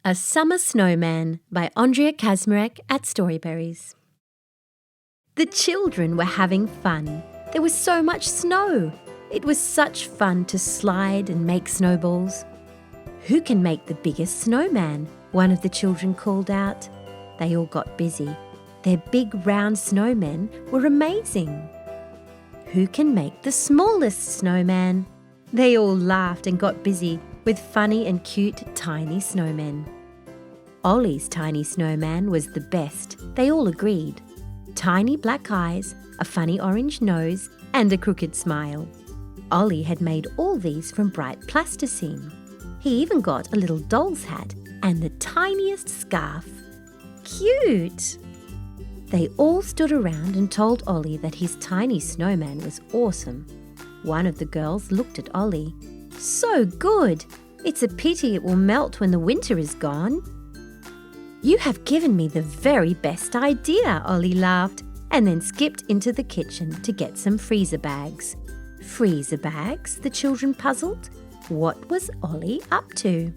A Summer Snowman by Andrea Kaczmarek at Storyberries. The children were having fun. There was so much snow. It was such fun to slide and make snowballs. "Who can make the biggest snowman?" one of the children called out. They all got busy. Their big round snowmen were amazing. "Who can make the smallest snowman?" They all laughed and got busy with funny and cute tiny snowmen. Ollie's tiny snowman was the best, they all agreed. Tiny black eyes, a funny orange nose, and a crooked smile. Ollie had made all these from bright plasticine. He even got a little doll's hat and the tiniest scarf. Cute! They all stood around and told Ollie that his tiny snowman was awesome. One of the girls looked at Ollie. "So good! It's a pity it will melt when the winter is gone." "You have given me the very best idea," Ollie laughed, and then skipped into the kitchen to get some freezer bags. Freezer bags? The children puzzled. What was Ollie up to?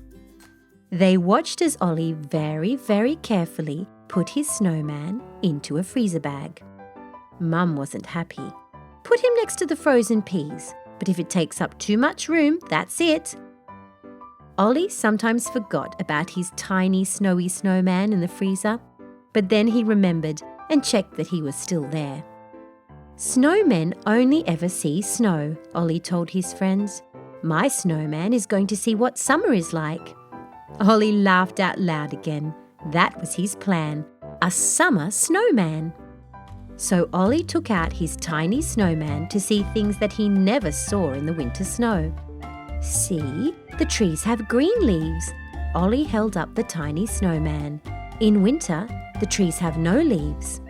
They watched as Ollie very, very carefully put his snowman into a freezer bag. Mum wasn't happy. "Put him next to the frozen peas, but if it takes up too much room, that's it." Ollie sometimes forgot about his tiny snowy snowman in the freezer, but then he remembered and checked that he was still there. "Snowmen only ever see snow," Ollie told his friends. "My snowman is going to see what summer is like." Ollie laughed out loud again. That was his plan, a summer snowman. So Ollie took out his tiny snowman to see things that he never saw in the winter snow. "See, the trees have green leaves." Ollie held up the tiny snowman. "In winter, the trees have no leaves."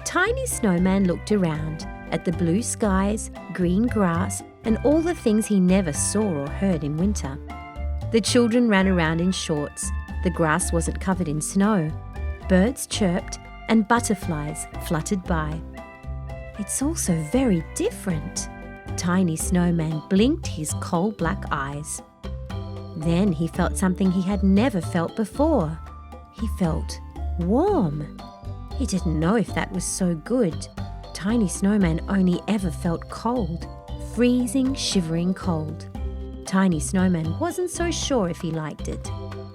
Tiny Snowman looked around at the blue skies, green grass, and all the things he never saw or heard in winter. The children ran around in shorts. The grass wasn't covered in snow. Birds chirped and butterflies fluttered by. "It's all so very different." Tiny Snowman blinked his coal black eyes. Then he felt something he had never felt before. He felt warm. He didn't know if that was so good. Tiny Snowman only ever felt cold, freezing, shivering cold. Tiny Snowman wasn't so sure if he liked it.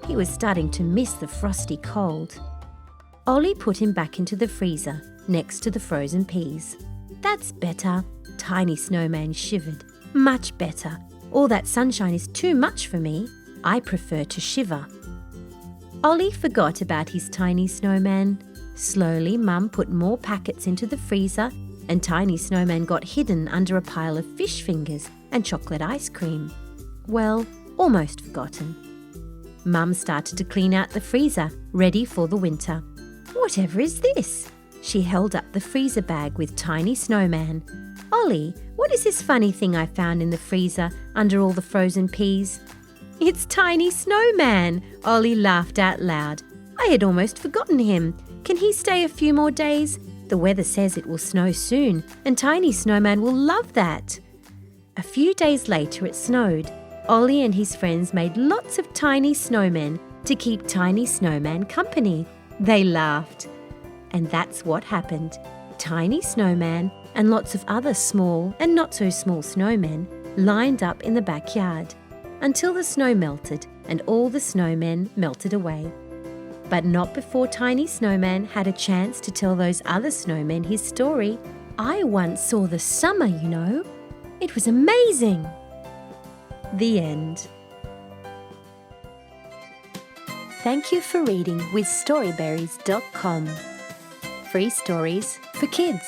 He was starting to miss the frosty cold. Ollie put him back into the freezer, next to the frozen peas. "That's better." Tiny Snowman shivered. "Much better. All that sunshine is too much for me. I prefer to shiver." Ollie forgot about his tiny snowman. Slowly, Mum put more packets into the freezer, and Tiny Snowman got hidden under a pile of fish fingers and chocolate ice cream. Well, almost forgotten. Mum started to clean out the freezer, ready for the winter. "Whatever is this?" She held up the freezer bag with Tiny Snowman. "Ollie, what is this funny thing I found in the freezer under all the frozen peas?" "It's Tiny Snowman!" Ollie laughed out loud. "I had almost forgotten him. Can he stay a few more days? The weather says it will snow soon, and Tiny Snowman will love that." A few days later it snowed. Ollie and his friends made lots of tiny snowmen to keep Tiny Snowman company. They laughed. And that's what happened. Tiny Snowman and lots of other small and not so small snowmen lined up in the backyard until the snow melted and all the snowmen melted away. But not before Tiny Snowman had a chance to tell those other snowmen his story. "I once saw the summer, you know. It was amazing." The end. Thank you for reading with Storyberries.com. Free stories for kids.